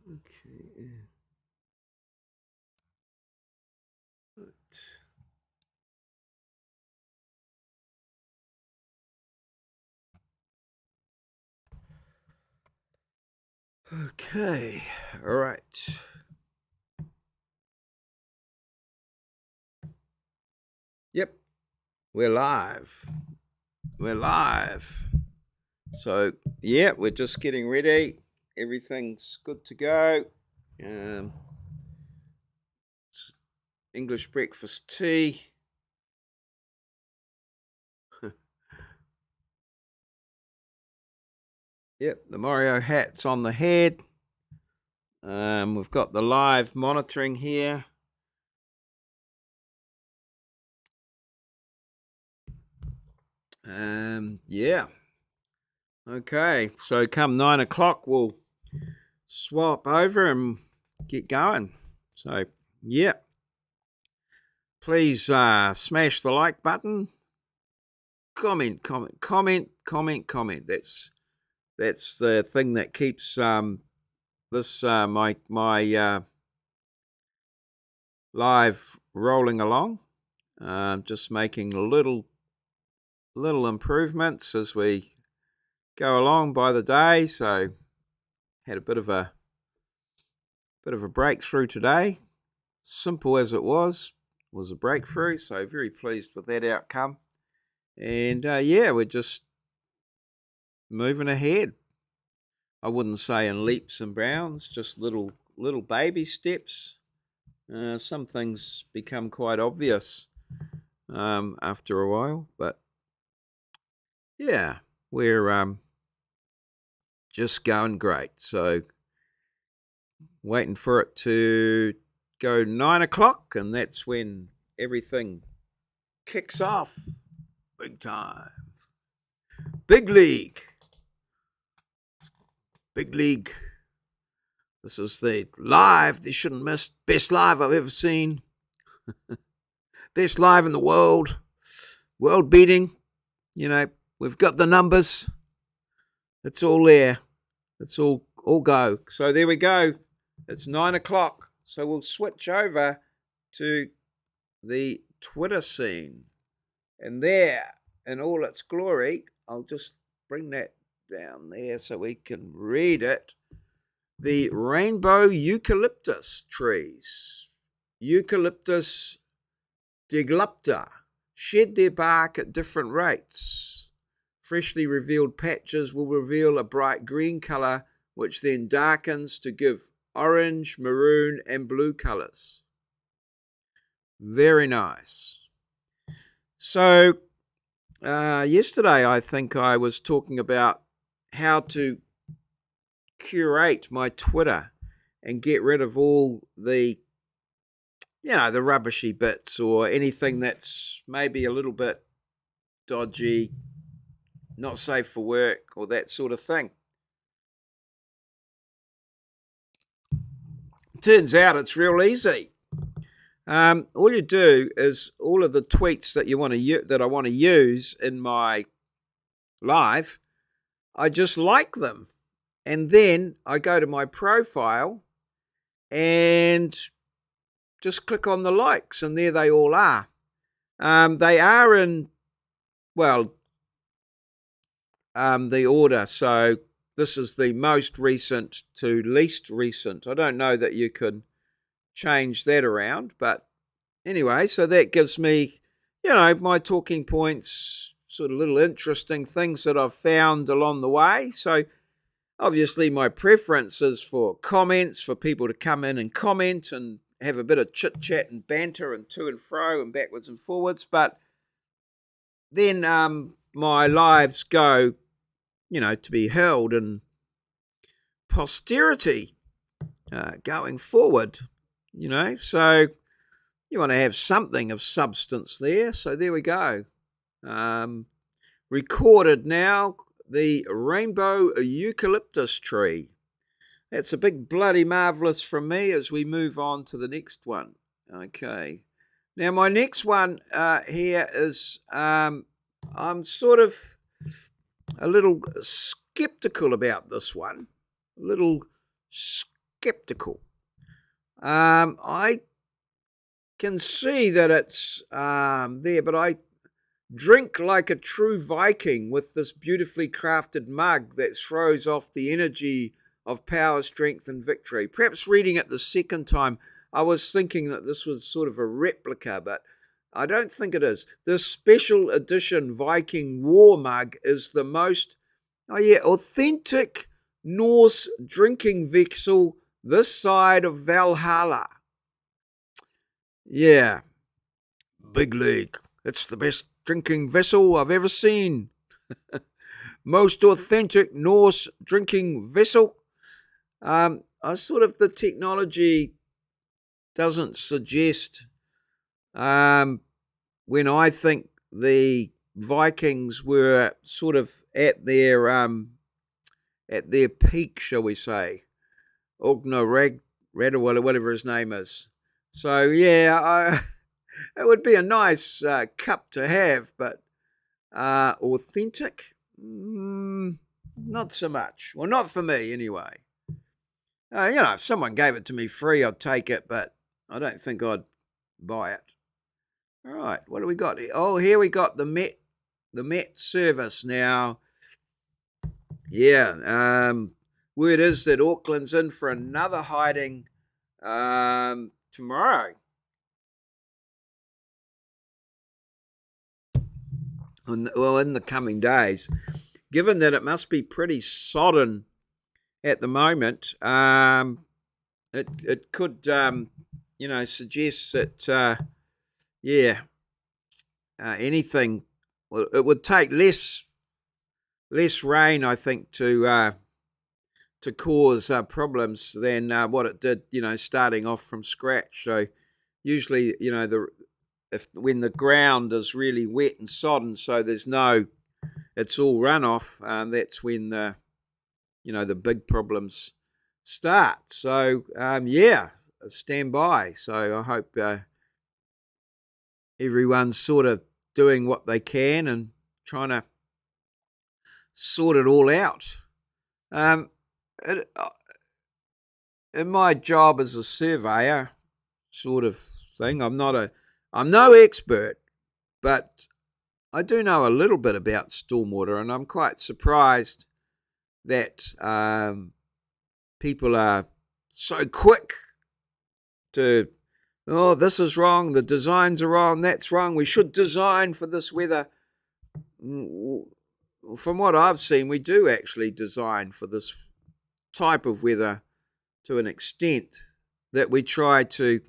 Okay. Right. Okay. All right. Yep. We're live. We're live. So, yeah, we're just getting ready. Everything's good to go. Um, English breakfast tea. Yep, the maurieo hat's on the head. We've got the live monitoring here. Yeah. Okay, so come 9 o'clock, we'll swap over and get going. So, yeah. Please smash the like button. Comment. That's the thing that keeps this my live rolling along. Just making little improvements as we go along by the day. So had a bit of a breakthrough today. Simple as it was a breakthrough. So very pleased with that outcome. And yeah, we're just moving ahead. I wouldn't say in leaps and bounds, just little baby steps. Some things become quite obvious after a while, but yeah, we're just going great. So waiting for it to go 9 o'clock, and that's when everything kicks off. Big time. Big league. Big league. This is the live. They shouldn't miss. Best live I've ever seen. Best live in the world. World beating. You know, we've got the numbers. It's all there. It's all go. So there we go. It's 9 o'clock. So we'll switch over to the Twitter scene. And there, in all its glory, I'll just bring that down there so we can read it. The rainbow eucalyptus trees. Eucalyptus diglupta shed their bark at different rates. Freshly revealed patches will reveal a bright green colour, which then darkens to give orange, maroon, and blue colours. Very nice. So, yesterday I think I was talking about how to curate my Twitter and get rid of all the the rubbishy bits or anything that's maybe a little bit dodgy, not safe for work, or that sort of thing. Turns out it's real easy. All you do is all of the tweets that that I want to use in my live, I just like them, and then I go to my profile and just click on the likes, and there they all are. They are in the order. So this is the most recent to least recent. I don't know that you can change that around, but anyway, so that gives me, my talking points, sort of little interesting things that I've found along the way. So obviously my preference is for comments, for people to come in and comment and have a bit of chit chat and banter and to and fro and backwards and forwards. But then my lives go, to be held in posterity going forward, So you want to have something of substance there. So there we go. Recorded now, the rainbow eucalyptus tree. That's a big bloody marvellous from me as we move on to the next one. Okay. Now my next one here is I'm sort of a little skeptical about this one. A little skeptical. I can see that it's there, but I drink like a true Viking with this beautifully crafted mug that throws off the energy of power, strength, and victory. Perhaps reading it the second time, I was thinking that this was sort of a replica, but I don't think it is. This special edition Viking war mug is the most, authentic Norse drinking vessel this side of Valhalla. Yeah, big league. It's the best drinking vessel I've ever seen. Most authentic Norse drinking vessel. The technology doesn't suggest when I think the Vikings were sort of at their peak, shall we say, Rag, whatever his name is. So yeah, it would be a nice cup to have, but authentic, not so much. Well, not for me anyway. If someone gave it to me free, I'd take it, but I don't think I'd buy it. All right, what do we got? Oh, here we got the Met service now. Yeah, word is that Auckland's in for another hiding tomorrow. In the coming days, given that it must be pretty sodden at the moment, it could suggest that anything. Well, it would take less rain, I think, to cause problems than what it did, starting off from scratch. So usually, when the ground is really wet and sodden, so it's all runoff, that's when the big problems start. So stand by. So I hope everyone's sort of doing what they can and trying to sort it all out. In my job as a surveyor sort of thing, I'm no expert, but I do know a little bit about stormwater, and I'm quite surprised that people are so quick to, this is wrong, the designs are wrong, that's wrong, we should design for this weather. From what I've seen, we do actually design for this type of weather to an extent that we try to.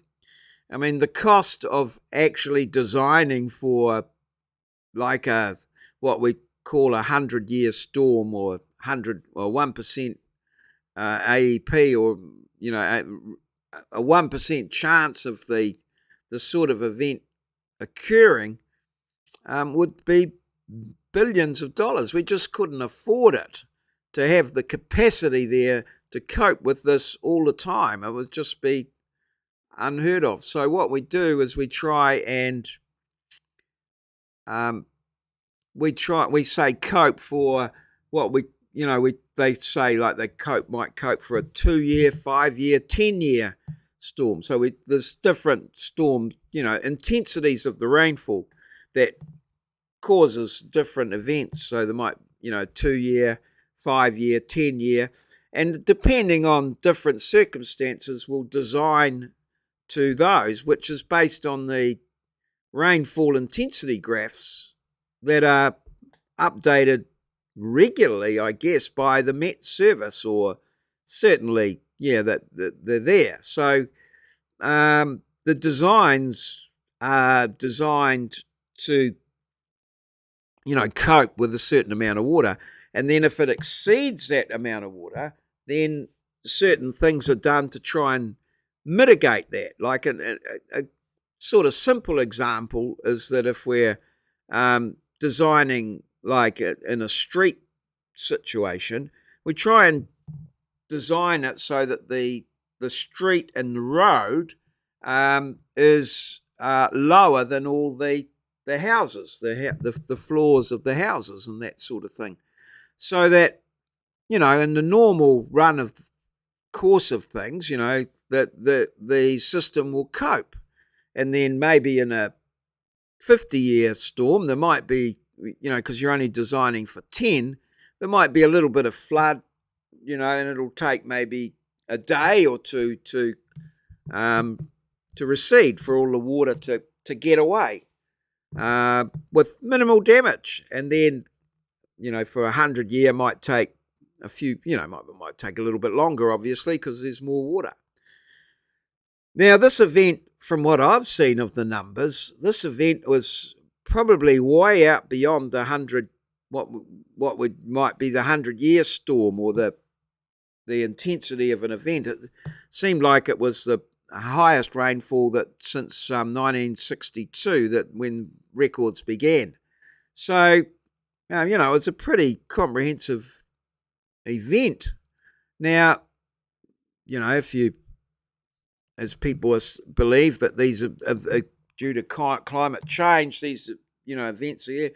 I mean, the cost of actually designing for like what we call 100-year storm or 1% AEP, or a 1% chance of the sort of event occurring would be billions of dollars. We just couldn't afford it to have the capacity there to cope with this all the time. It would just be unheard of. So what we do is we try and we say cope for what they say, like they might cope for a 2-year, 5-year, 10-year storm. So there's different storm, intensities of the rainfall that causes different events. So there might, 2-year, 5-year, 10-year, and depending on different circumstances, we'll design to those, which is based on the rainfall intensity graphs that are updated regularly, I guess, by the Met Service, or certainly, that they're there. So the designs are designed to, cope with a certain amount of water. And then if it exceeds that amount of water, then certain things are done to try and mitigate that. Like a sort of simple example is that if we're designing like in a street situation, we try and design it so that the street and the road is lower than all the houses, the floors of the houses and that sort of thing. So that, in the normal run of course of things, that the system will cope. And then maybe in a 50-year storm, there might be, because you're only designing for 10, there might be a little bit of flood, and it'll take maybe a day or two to recede for all the water to get away with minimal damage. And then, for 100-year might take a few, might take a little bit longer, obviously, because there's more water. Now, this event, from what I've seen of the numbers, this event was probably way out beyond the 100, what might be the 100-year storm, or the intensity of an event. It seemed like it was the highest rainfall that since 1962, that when records began. So, it's a pretty comprehensive event. Now, if you, as people believe that these are due to climate change, these events are here,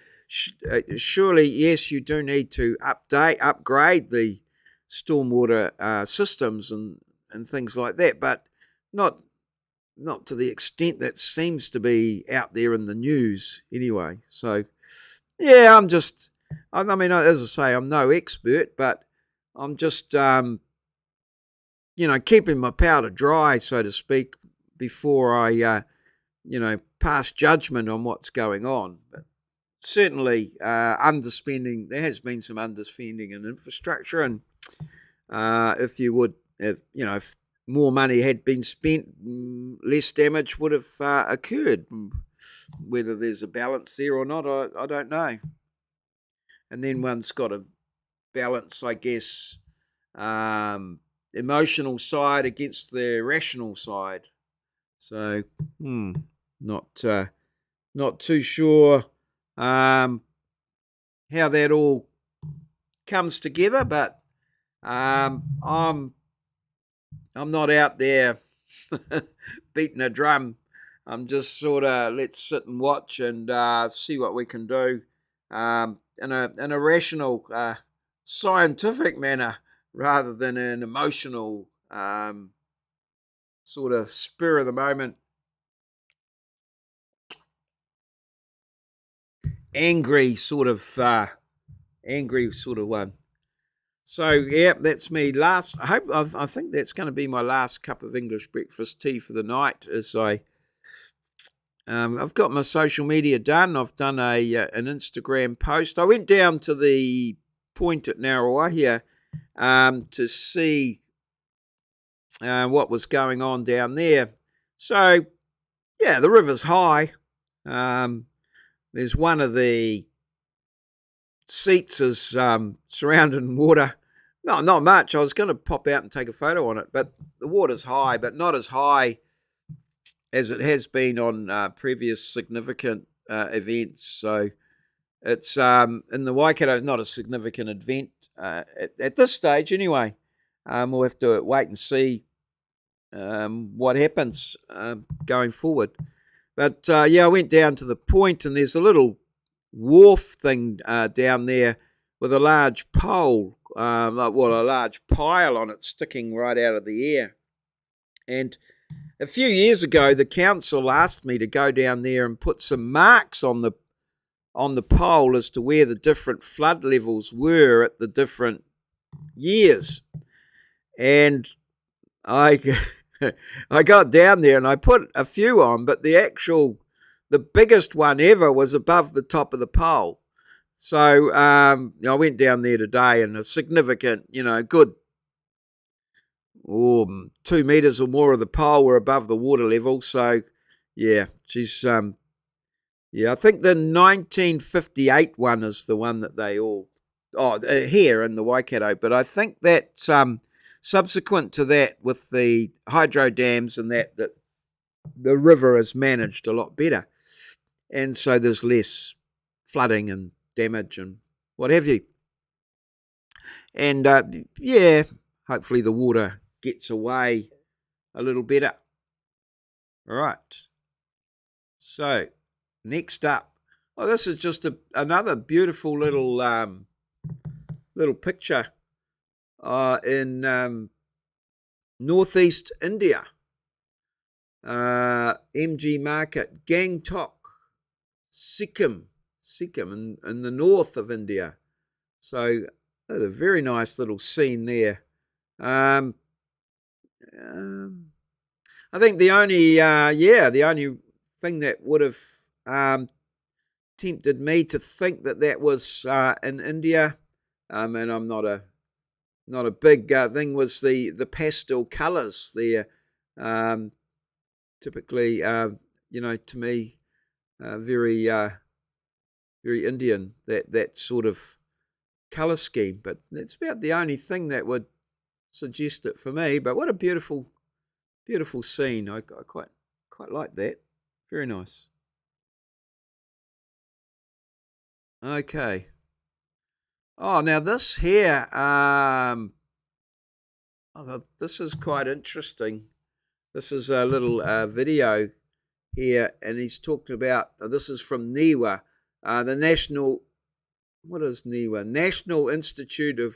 surely, yes, you do need to upgrade the stormwater systems and things like that, but not to the extent that seems to be out there in the news anyway. So, yeah, I mean, as I say, I'm no expert, but I'm just, keeping my powder dry, so to speak, before I, pass judgment on what's going on. But certainly, underspending, there has been some underspending in infrastructure, and if more money had been spent, less damage would have occurred. Whether there's a balance there or not, I don't know. And then one's got to balance, I guess, emotional side against the rational side. So, not too sure how that all comes together, but I'm not out there beating a drum. I'm just sort of, let's sit and watch and see what we can do in a rational, scientific manner, rather than an emotional sort of spur of the moment, angry sort of one. So, yeah, that's me. I think that's going to be my last cup of English breakfast tea for the night. As I've got my social media done. I've done an Instagram post. I went down to the point at Naroa here to see what was going on down there. So, yeah, the river's high. There's one of the seats is surrounded in water. No, not much. I was going to pop out and take a photo on it, but the water's high, but not as high as it has been on previous significant events. So it's in the Waikato, not a significant event at this stage anyway. We'll have to wait and see what happens going forward. But yeah, I went down to the point, and there's a little wharf thing down there with a large pole, a large pile on it sticking right out of the air. And a few years ago, the council asked me to go down there and put some marks on the pole as to where the different flood levels were at the different years. And I got down there and I put a few on, but the biggest one ever was above the top of the pole. So I went down there today, and a significant, good 2 meters or more of the pole were above the water level. So yeah, she's I think the 1958 one is the one that they all here in the Waikato, but I think that subsequent to that, with the hydro dams and that the river is managed a lot better, and so there's less flooding and damage and what have you. And yeah, hopefully the water gets away a little better. All right. So next up, this is just another beautiful little little picture in northeast India, MG Market, Gangtok, Sikkim in the north of India. So there's a very nice little scene there. Um, I think the only thing that would have tempted me to think that was in India, and I'm not a big thing, was the pastel colours there. Typically, to me, very very Indian, that sort of colour scheme. But that's about the only thing that would suggest it for me. But what a beautiful scene! I quite like that. Very nice. Okay. Oh, now this here, this is quite interesting. This is a little video here, and he's talked about. This is from NIWA, the National. What is NIWA? National Institute of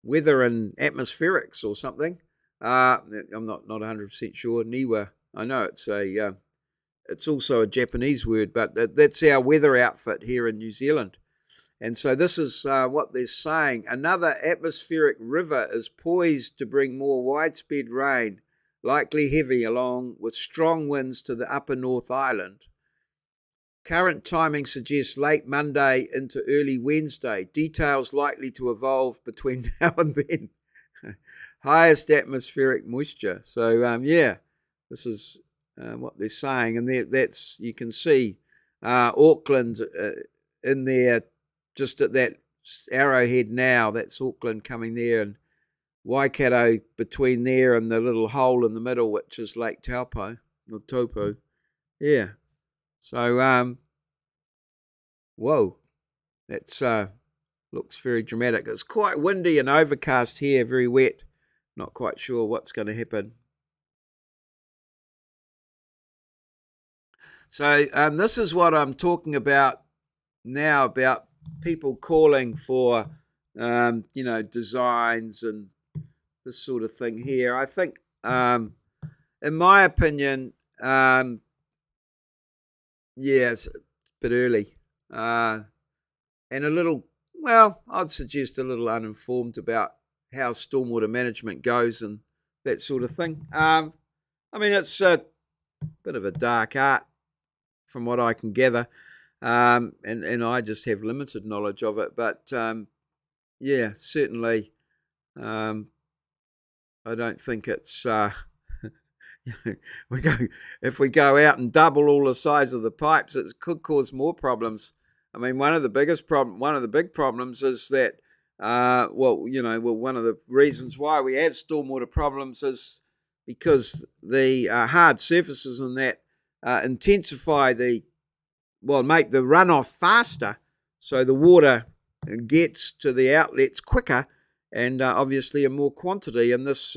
Weather and Atmospherics or something. I'm not 100% sure. NIWA. I know it's also a Japanese word, but that's our weather outfit here in New Zealand. And so this is what they're saying. Another atmospheric river is poised to bring more widespread rain, likely heavy, along with strong winds to the upper North Island. Current timing suggests late Monday into early Wednesday. Details likely to evolve between now and then. Highest atmospheric moisture. So, this is what they're saying. And that's, you can see Auckland in there, just at that arrowhead now. That's Auckland coming there, and Waikato between there and the little hole in the middle, which is Lake Taupo, or Taupo. Yeah. So, whoa, that's looks very dramatic. It's quite windy and overcast here, very wet. Not quite sure what's going to happen. So, this is what I'm talking about now, about people calling for, designs and this sort of thing here. I think, in my opinion, it's a bit early, and a little, I'd suggest a little uninformed about how stormwater management goes and that sort of thing. It's a bit of a dark art from what I can gather, and I just have limited knowledge of it. But certainly, I don't think it's if we go out and double all the size of the pipes, it could cause more problems. I mean, one of the big problems is that one of the reasons why we have stormwater problems is because the hard surfaces in that intensify make the runoff faster, so the water gets to the outlets quicker, and obviously in more quantity, and this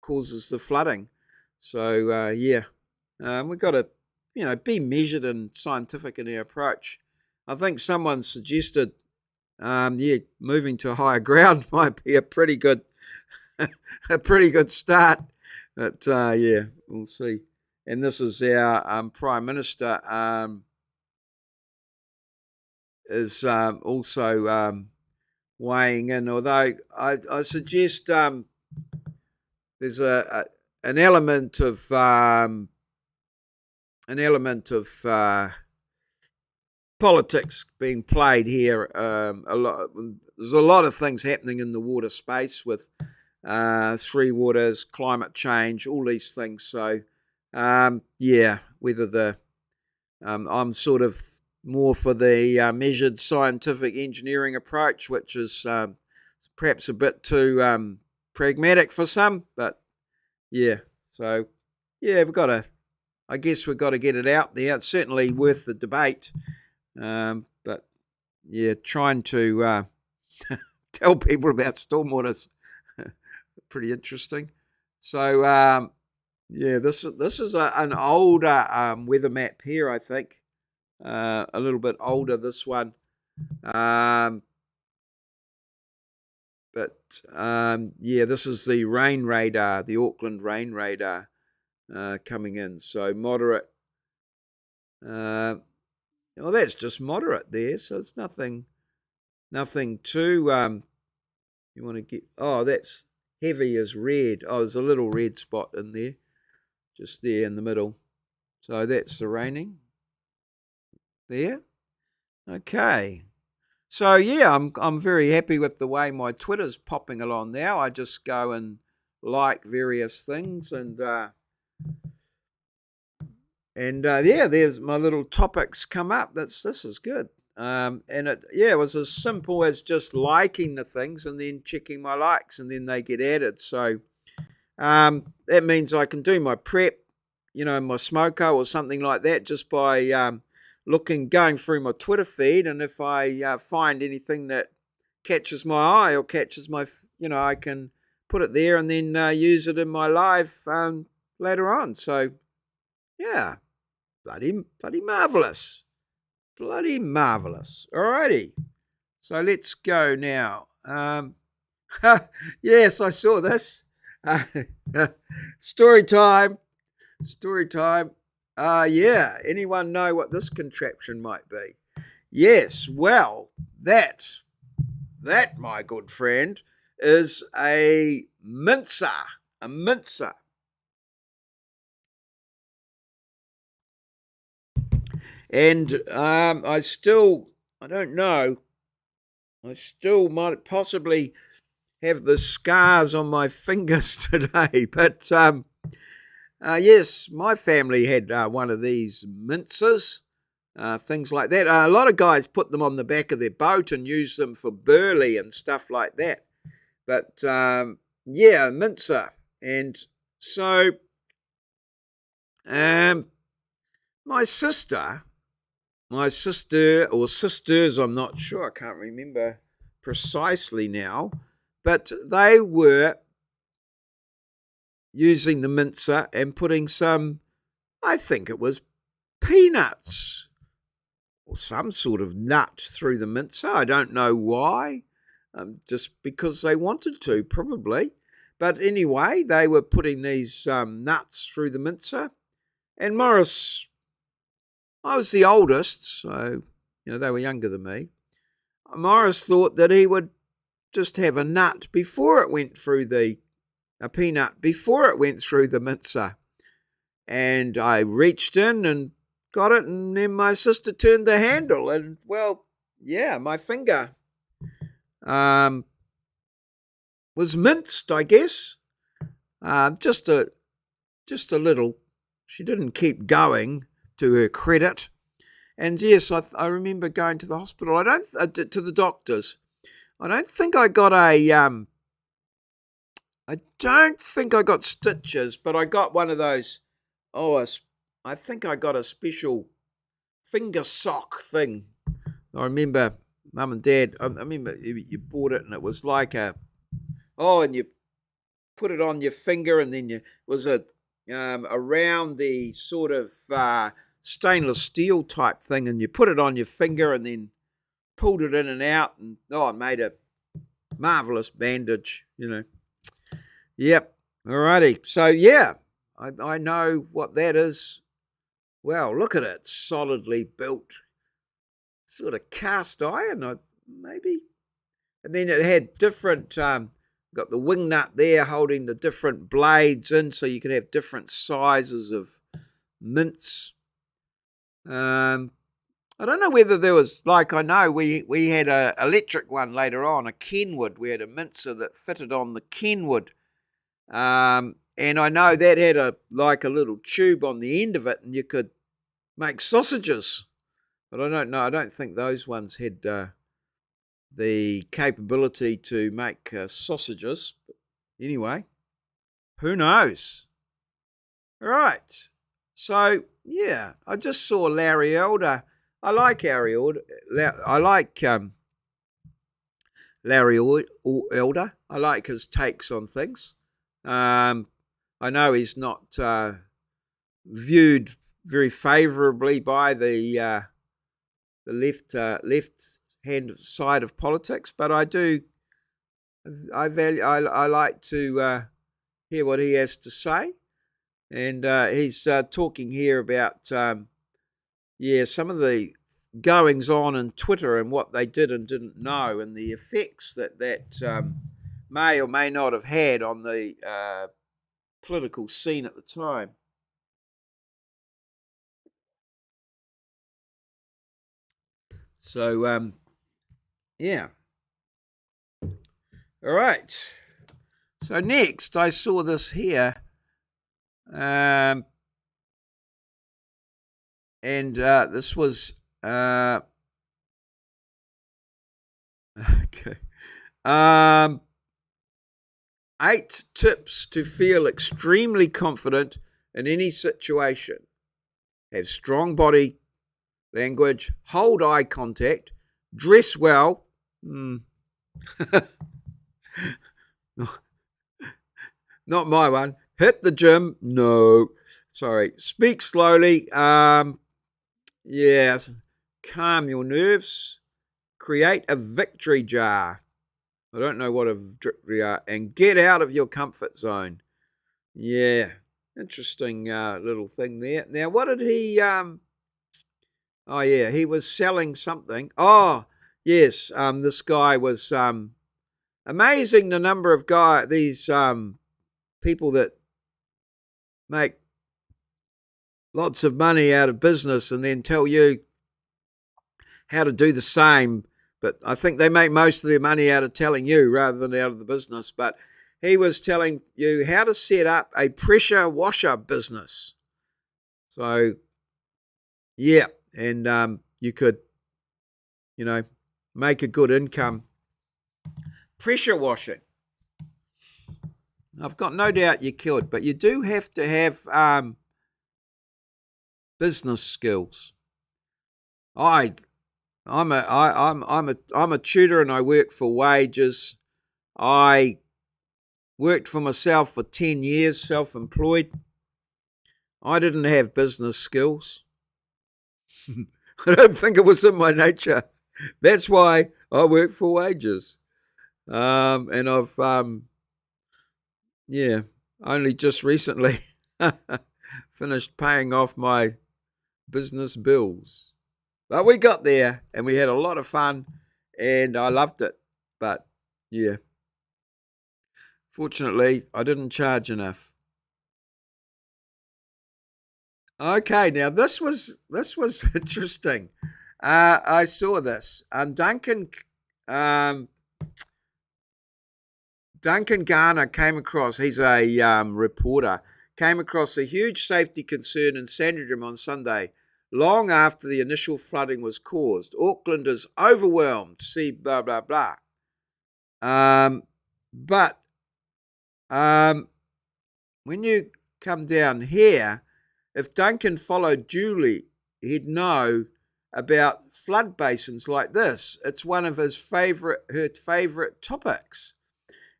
causes the flooding. So we've got to be measured and scientific in our approach. I think someone suggested moving to higher ground might be a pretty good start, but we'll see. And this is our Prime Minister is also weighing in, although I suggest there's an element of politics being played here. There's a lot of things happening in the water space with three waters, climate change, all these things. So whether I'm sort of more for the measured scientific engineering approach, which is perhaps a bit too pragmatic for some, but we've got to get it out there. It's certainly worth the debate, but trying to tell people about stormwater's pretty interesting. So this is an older weather map here, I think, a little bit older, this one. But yeah, this is the rain radar, the Auckland rain radar coming in. So moderate. Well, that's just moderate there. So it's nothing too. You want to get. Oh, that's heavy as red. Oh, there's a little red spot in there, just there in the middle. So that's the raining there. Okay. So yeah, I'm very happy with the way my Twitter's popping along now. I just go and like various things, and yeah, there's my little topics come up. This is good. And it was as simple as just liking the things and then checking my likes, and then they get added. So that means I can do my prep, my smoko or something like that, just by going through my Twitter feed, and if I find anything that catches my eye or catches my, I can put it there and then use it in my live later on. So yeah, bloody marvelous, bloody marvelous. Alrighty, so let's go now. Yes, I saw this. Story time. Yeah, anyone know what this contraption might be? Yes, well, that, my good friend, is a mincer. A mincer. And I don't know, I still might possibly have the scars on my fingers today, but yes, my family had one of these mincers, things like that. A lot of guys put them on the back of their boat and use them for burley and stuff like that. But yeah, mincer. And so my sister or sisters, I'm not sure, I can't remember precisely now, but they were using the mincer and putting some, I think it was peanuts or some sort of nut through the mincer. I don't know why, just because they wanted to, probably. But anyway, they were putting these nuts through the mincer. And Morris, I was the oldest, so, they were younger than me. Morris thought that he would just have a nut before it went through a peanut before it went through the mincer. And I reached in and got it, and then my sister turned the handle, and, well, yeah, my finger was minced, I guess. Just a little. She didn't keep going, to her credit. And yes, I remember going to the hospital. To the doctors. I don't think I got stitches, but I got one of those. I think I got a special finger sock thing. I remember Mum and Dad. I remember you bought it, and it was like and you put it on your finger, and then was around the sort of stainless steel type thing, and you put it on your finger, and then pulled it in and out, and it made a marvelous bandage. Yep. Alrighty. So yeah, I know what that is. Well, look at it, solidly built, sort of cast iron, maybe. And then it had different, got the wing nut there holding the different blades in, so you could have different sizes of mince. I don't know whether there was, I know we had a electric one later on, a Kenwood. We had a mincer that fitted on the Kenwood. And I know that had a little tube on the end of it, and you could make sausages. But I don't know. I don't think those ones had the capability to make sausages. But anyway, who knows? All right. So yeah, I just saw Larry Elder. I like Larry Elder. Larry Elder. I like his takes on things. I know he's not viewed very favourably by the left hand side of politics, but I do I like to hear what he has to say, and he's talking here about some of the goings on in Twitter and what they did and didn't know, and the effects that may or may not have had on the political scene at the time. So yeah, all right. So next, I saw this here, and this was okay. 8 tips to feel extremely confident in any situation. Have strong body language, hold eye contact, dress well. Not my one. Hit the gym. No. Sorry. Speak slowly. Yeah. Calm your nerves. Create a victory jar. I don't know what a victory jar. And get out of your comfort zone. Yeah. Interesting little thing there. Now, what did he... Oh, yeah. He was selling something. Oh, yes. This guy was... amazing the number of these people that make lots of money out of business and then tell you how to do the same. But I think they make most of their money out of telling you rather than out of the business. But he was telling you how to set up a pressure washer business. So, yeah, and you could, make a good income. Pressure washing. I've got no doubt you could, but you do have to have business skills. I'm a tutor and I work for wages. I worked for myself for 10 years, self-employed. I didn't have business skills. I don't think it was in my nature. That's why I work for wages. And I've only just recently finished paying off my business bills. But we got there and we had a lot of fun and I loved it. But yeah, fortunately, I didn't charge enough. Okay, now this was interesting. I saw this. Duncan Garner came across. He's a reporter. Came across a huge safety concern in Sandringham on Sunday, long after the initial flooding was caused. Auckland is overwhelmed. See blah blah blah. But when you come down here, if Duncan followed Julie, he'd know about flood basins like this. It's one of her favorite topics.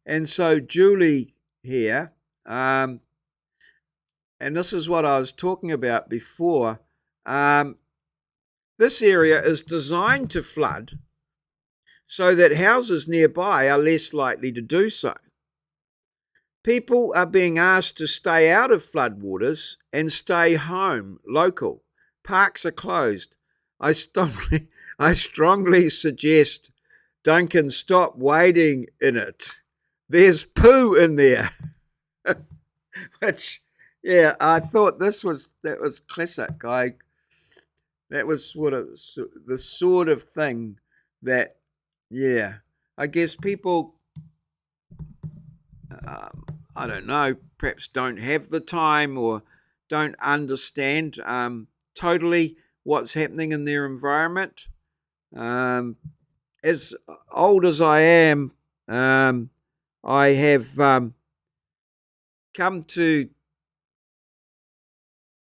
And so Julie here, and this is what I was talking about before, this area is designed to flood so that houses nearby are less likely to do so. People are being asked to stay out of floodwaters and stay home, local. Parks are closed. I strongly suggest Duncan stop wading in it. There's poo in there. Which, yeah, I thought that was classic. That was sort of the sort of thing that, yeah, I guess people, I don't know, perhaps don't have the time or don't understand totally what's happening in their environment. As old as I am, I have come to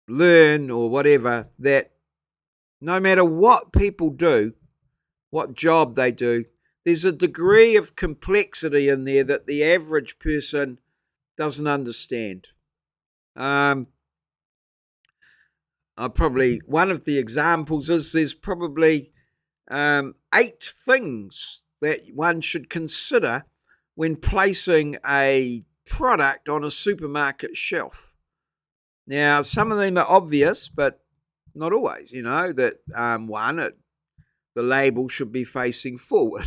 learn or whatever that no matter what people do, what job they do, there's a degree of complexity in there that the average person doesn't understand. One of the examples is there's probably 8 things that one should consider when placing a product on a supermarket shelf. Now, some of them are obvious, but not always. That the label should be facing forward.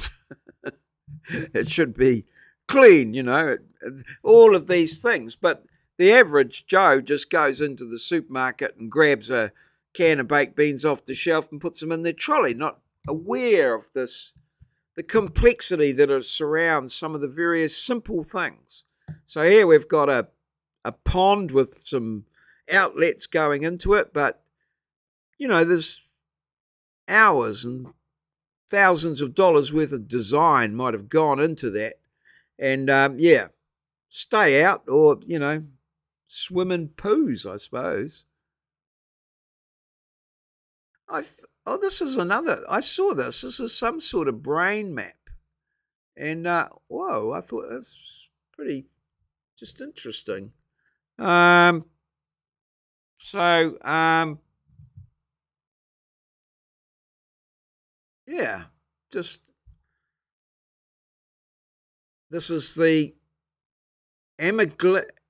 It should be clean, all of these things. But the average Joe just goes into the supermarket and grabs a can of baked beans off the shelf and puts them in their trolley, not aware of the complexity that surrounds some of the various simple things. So here we've got a pond with some outlets going into it, but there's hours and thousands of dollars worth of design might have gone into that. And stay out or, swim in poos, I suppose. This is another. I saw this. This is some sort of brain map. And, whoa, I thought that's pretty just interesting. Yeah, just this is the amygdala,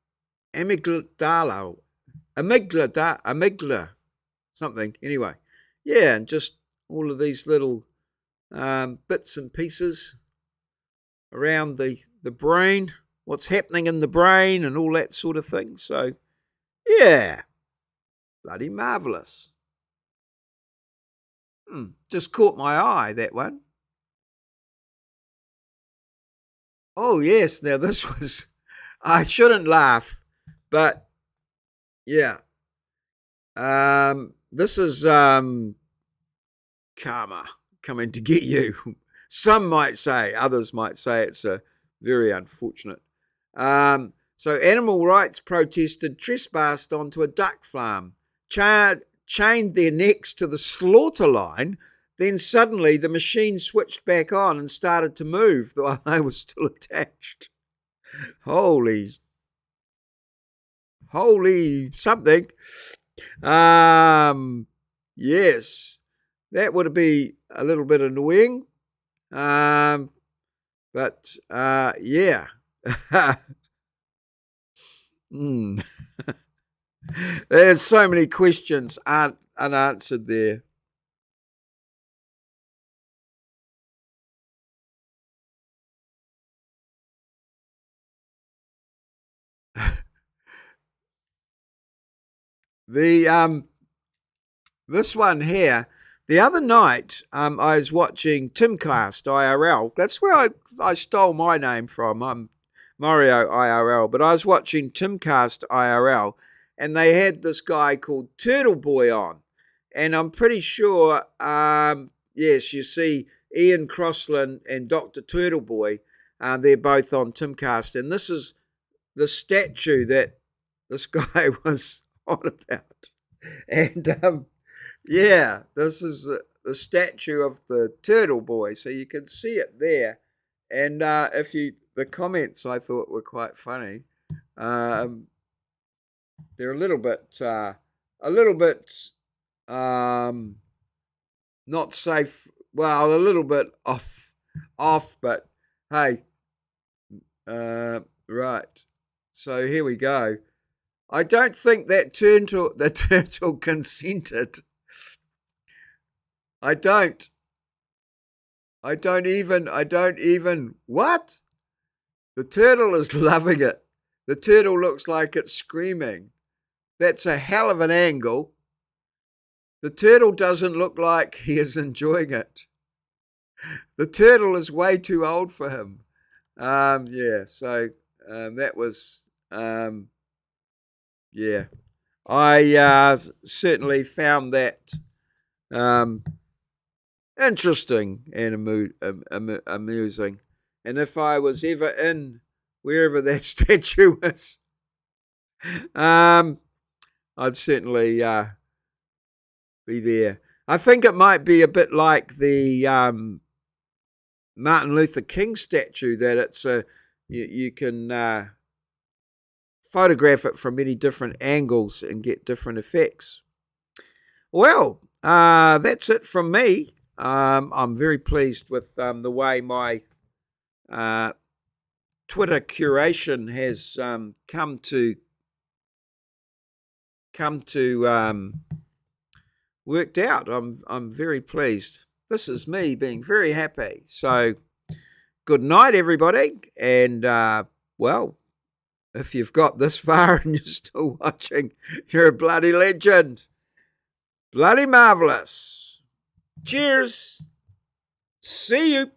something. Anyway, yeah, and just all of these little bits and pieces around the brain, what's happening in the brain and all that sort of thing. So, yeah, bloody marvellous. Just caught my eye, that one. Oh, yes. Now, this was, I shouldn't laugh, but yeah. This is karma coming to get you. Some might say, others might say it's a very unfortunate. So animal rights protested trespassed onto a duck farm, chained their necks to the slaughter line. Then suddenly the machine switched back on and started to move while they were still attached. Holy something. Yes, that would be a little bit annoying. But yeah. There's so many questions unanswered there. This one here, the other night, I was watching Timcast IRL. That's where I stole my name from. I'm maurieo IRL, but I was watching Timcast IRL, and they had this guy called Turtle Boy on, and I'm pretty sure, yes, you see Ian Crossland and Dr. Turtle Boy, they're both on Timcast, and this is the statue that this guy was on about. And yeah, this is the statue of the Turtle Boy, so you can see it there. And the comments I thought were quite funny. They're a little bit not safe. Well, a little bit off, but hey, right. So here we go. I don't think the turtle consented. I don't even, what? The turtle is loving it. The turtle looks like it's screaming. That's a hell of an angle. The turtle doesn't look like he is enjoying it. The turtle is way too old for him. Yeah, so that was, yeah. I certainly found that interesting and amusing. And if I was ever in wherever that statue is, I'd certainly be there. I think it might be a bit like the Martin Luther King statue, that it's you can photograph it from many different angles and get different effects. Well, that's it from me. I'm very pleased with the way my Twitter curation has come to worked out. I'm very pleased. This is me being very happy. So good night, everybody, and well, if you've got this far and you're still watching, you're a bloody legend. Bloody marvelous. Cheers. See you.